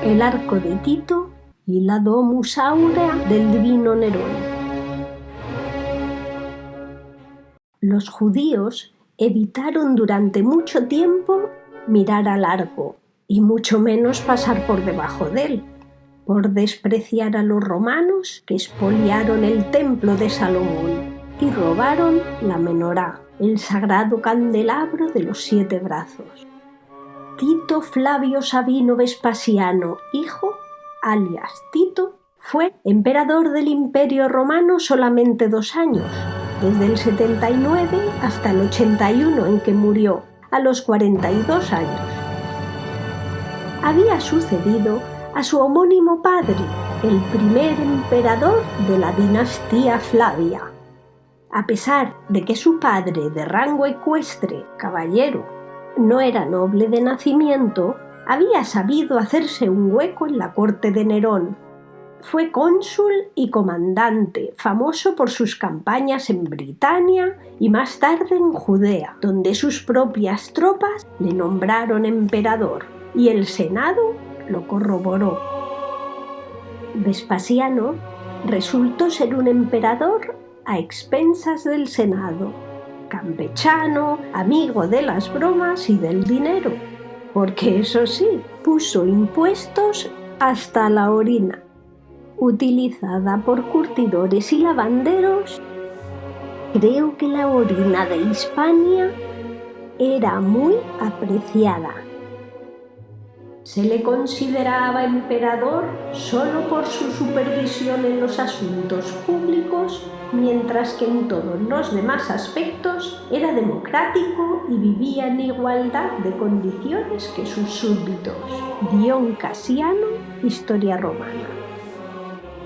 el arco de Tito y la Domus Aurea del divino Nerón. Los judíos evitaron durante mucho tiempo mirar al arco y mucho menos pasar por debajo de él, por despreciar a los romanos que expoliaron el templo de Salomón y robaron la menorá, el sagrado candelabro de los 7 brazos. Tito Flavio Sabino Vespasiano, hijo, alias Tito, fue emperador del Imperio Romano solamente 2 años, desde el 79 hasta el 81 en que murió, a los 42 años. Había sucedido a su homónimo padre, el primer emperador de la dinastía Flavia. A pesar de que su padre, de rango ecuestre, caballero, no era noble de nacimiento, había sabido hacerse un hueco en la corte de Nerón. Fue cónsul y comandante, famoso por sus campañas en Britania y más tarde en Judea, donde sus propias tropas le nombraron emperador y el Senado lo corroboró. Vespasiano resultó ser un emperador a expensas del Senado, campechano, amigo de las bromas y del dinero, porque eso sí, puso impuestos hasta la orina, utilizada por curtidores y lavanderos. Creo que la orina de Hispania era muy apreciada. Se le consideraba emperador solo por su supervisión en los asuntos públicos, mientras que en todos los demás aspectos era democrático y vivía en igualdad de condiciones que sus súbditos. Dion Casiano, Historia Romana.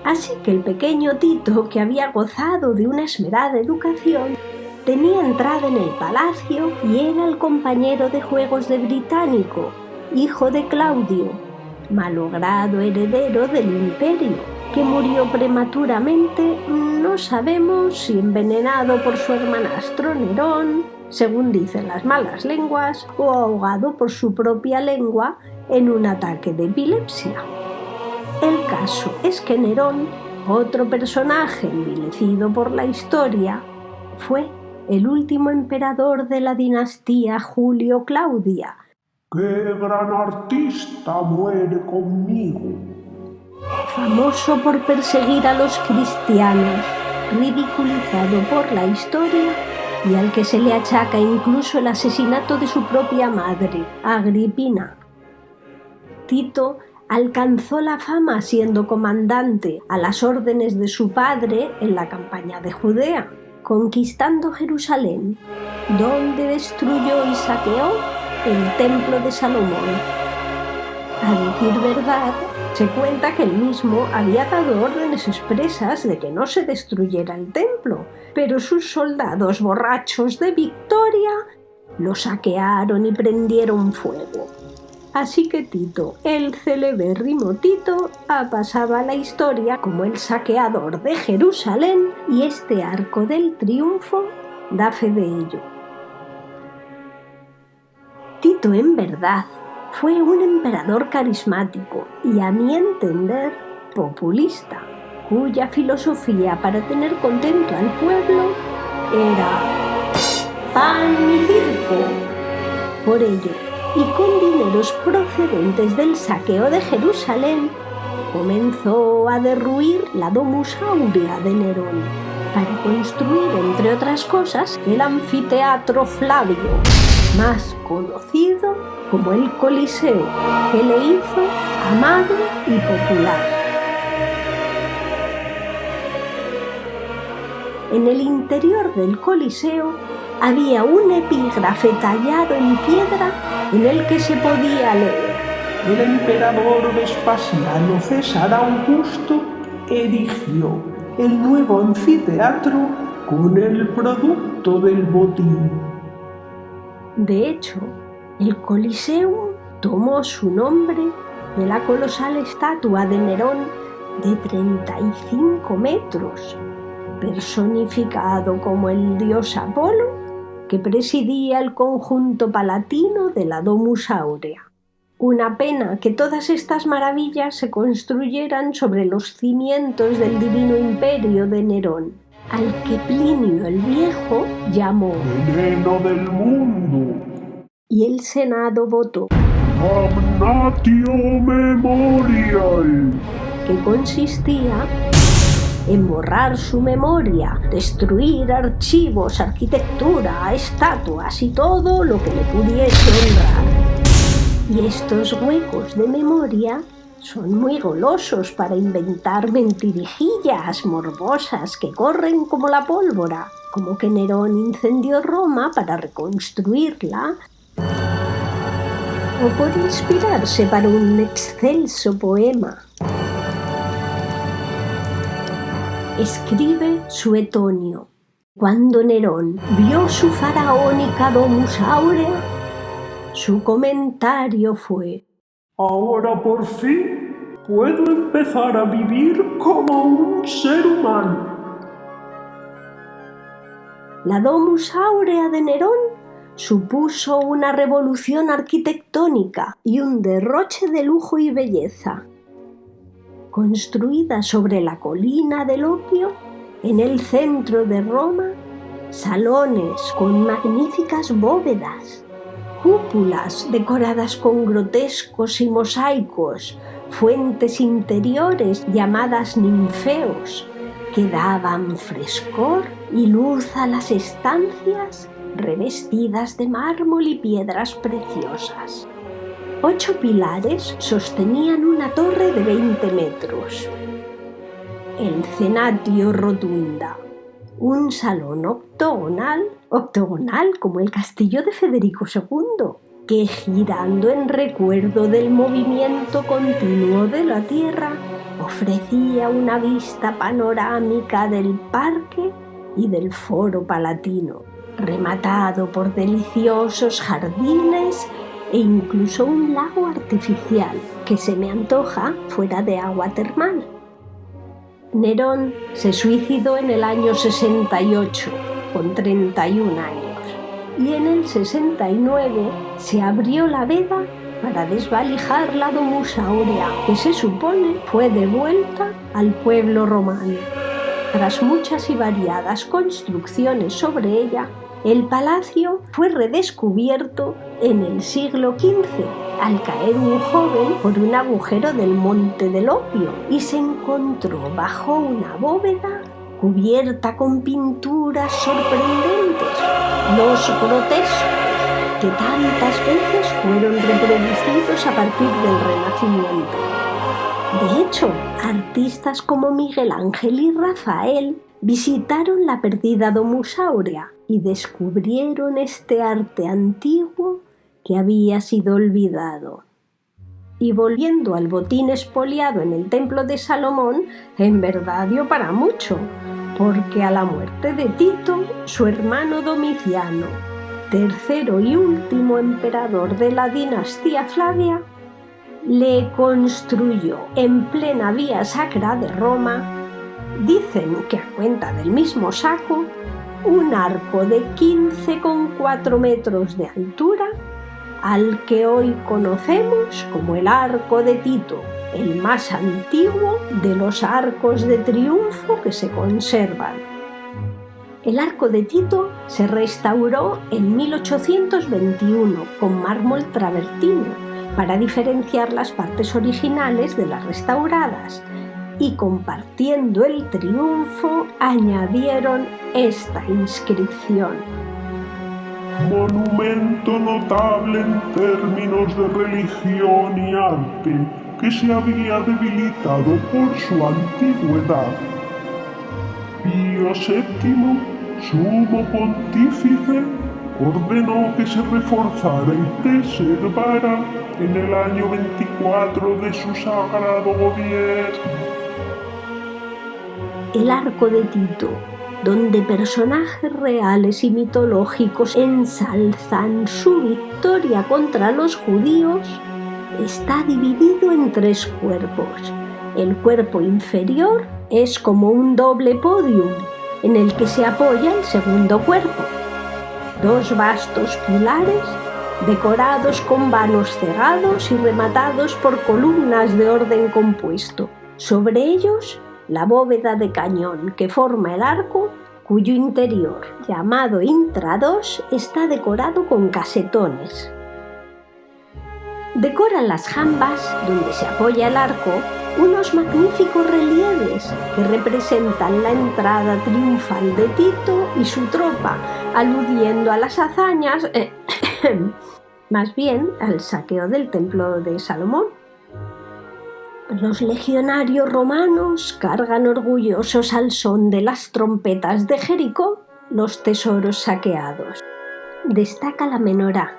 Así que el pequeño Tito, que había gozado de una esmerada educación, tenía entrada en el palacio y era el compañero de juegos de Británico, hijo de Claudio, malogrado heredero del imperio, que murió prematuramente, no sabemos si envenenado por su hermanastro Nerón, según dicen las malas lenguas, o ahogado por su propia lengua en un ataque de epilepsia. El caso es que Nerón, otro personaje envilecido por la historia, fue el último emperador de la dinastía Julio-Claudia. ¡Qué gran artista muere conmigo! Famoso por perseguir a los cristianos, ridiculizado por la historia y al que se le achaca incluso el asesinato de su propia madre, Agripina. Tito alcanzó la fama siendo comandante a las órdenes de su padre en la campaña de Judea, conquistando Jerusalén, donde destruyó y saqueó el templo de Salomón. A decir verdad, se cuenta que él mismo había dado órdenes expresas de que no se destruyera el templo, pero sus soldados borrachos de victoria lo saquearon y prendieron fuego. Así que Tito, el celebérrimo Tito, ha pasado a la historia como el saqueador de Jerusalén y este arco del triunfo da fe de ello. Tito, en verdad, fue un emperador carismático y, a mi entender, populista, cuya filosofía para tener contento al pueblo era pan y circo. Por ello, y con dineros procedentes del saqueo de Jerusalén, comenzó a derruir la Domus Aurea de Nerón para construir, entre otras cosas, el anfiteatro Flavio, más conocido como el Coliseo, que le hizo amado y popular. En el interior del Coliseo había un epígrafe tallado en piedra en el que se podía leer: el emperador Vespasiano César Augusto erigió el nuevo anfiteatro con el producto del botín. De hecho, el Coliseum tomó su nombre de la colosal estatua de Nerón de 35 metros, personificado como el dios Apolo, que presidía el conjunto palatino de la Domus Aurea. Una pena que todas estas maravillas se construyeran sobre los cimientos del divino imperio de Nerón, al que Plinio el Viejo llamó veneno del mundo, y el Senado votó, damnatio memoriae, que consistía en borrar su memoria, destruir archivos, arquitectura, estatuas y todo lo que le pudiese honrar. Y estos huecos de memoria son muy golosos para inventar mentirijillas morbosas que corren como la pólvora, como que Nerón incendió Roma para reconstruirla, o por inspirarse para un excelso poema. Escribe Suetonio: cuando Nerón vio su faraónica Domus Aurea, su comentario fue: ahora por fin puedo empezar a vivir como un ser humano. La Domus Aurea de Nerón supuso una revolución arquitectónica y un derroche de lujo y belleza. Construida sobre la colina del Opio, en el centro de Roma, salones con magníficas bóvedas, cúpulas decoradas con grotescos y mosaicos, fuentes interiores llamadas ninfeos, que daban frescor y luz a las estancias revestidas de mármol y piedras preciosas. 8 pilares sostenían una torre de 20 metros. El Cenatio Rotunda, un salón octogonal como el castillo de Federico II, que girando en recuerdo del movimiento continuo de la Tierra, ofrecía una vista panorámica del parque y del Foro Palatino, rematado por deliciosos jardines e incluso un lago artificial que se me antoja fuera de agua termal. Nerón se suicidó en el año 68, con 31 años, y en el 69 se abrió la veda para desvalijar la Domus Aurea, que se supone fue devuelta al pueblo romano. Tras muchas y variadas construcciones sobre ella, el palacio fue redescubierto en el siglo XV, al caer un joven por un agujero del Monte del Opio y se encontró bajo una bóveda cubierta con pinturas sorprendentes, los grotescos, que tantas veces fueron reproducidos a partir del Renacimiento. De hecho, artistas como Miguel Ángel y Rafael visitaron la perdida Domus Aurea y descubrieron este arte antiguo que había sido olvidado. Y volviendo al botín expoliado en el templo de Salomón, en verdad dio para mucho, porque a la muerte de Tito, su hermano Domiciano, tercero y último emperador de la dinastía Flavia, le construyó en plena vía sacra de Roma, dicen que a cuenta del mismo Saco, un arco de 15,4 metros de altura, al que hoy conocemos como el Arco de Tito, el más antiguo de los arcos de triunfo que se conservan. El Arco de Tito se restauró en 1821 con mármol travertino para diferenciar las partes originales de las restauradas, y compartiendo el triunfo añadieron esta inscripción: monumento notable en términos de religión y arte, que se había debilitado por su antigüedad. Pío VII, sumo pontífice, ordenó que se reforzara y preservara en el año 24 de su sagrado gobierno. El Arco de Tito, donde personajes reales y mitológicos ensalzan su victoria contra los judíos, está dividido en 3 cuerpos. El cuerpo inferior es como un doble podium, en el que se apoya el segundo cuerpo. 2 vastos pilares decorados con vanos cerrados y rematados por columnas de orden compuesto. Sobre ellos, la bóveda de cañón que forma el arco, cuyo interior, llamado intrados, está decorado con casetones. Decoran las jambas, donde se apoya el arco, unos magníficos relieves que representan la entrada triunfal de Tito y su tropa, aludiendo a las hazañas, más bien al saqueo del templo de Salomón. Los legionarios romanos cargan orgullosos al son de las trompetas de Jericó los tesoros saqueados. Destaca la menorá,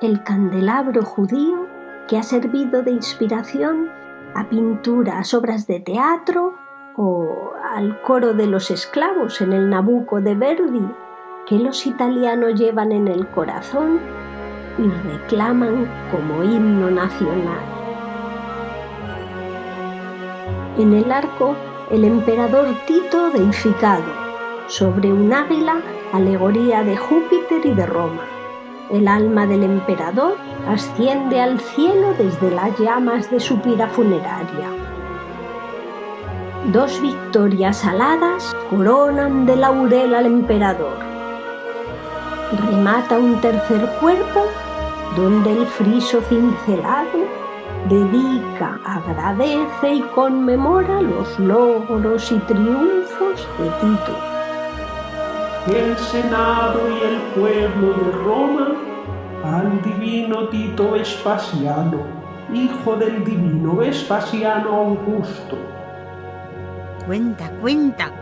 el candelabro judío que ha servido de inspiración a pinturas, obras de teatro o al coro de los esclavos en el Nabucco de Verdi, que los italianos llevan en el corazón y reclaman como himno nacional. En el arco, el emperador Tito deificado, sobre un águila, alegoría de Júpiter y de Roma. El alma del emperador asciende al cielo desde las llamas de su pira funeraria. 2 victorias aladas coronan de laurel al emperador. Remata un tercer cuerpo donde el friso cincelado dedica, agradece y conmemora los logros y triunfos de Tito. El Senado y el pueblo de Roma al divino Tito Vespasiano, hijo del divino Vespasiano Augusto. Cuenta, cuenta.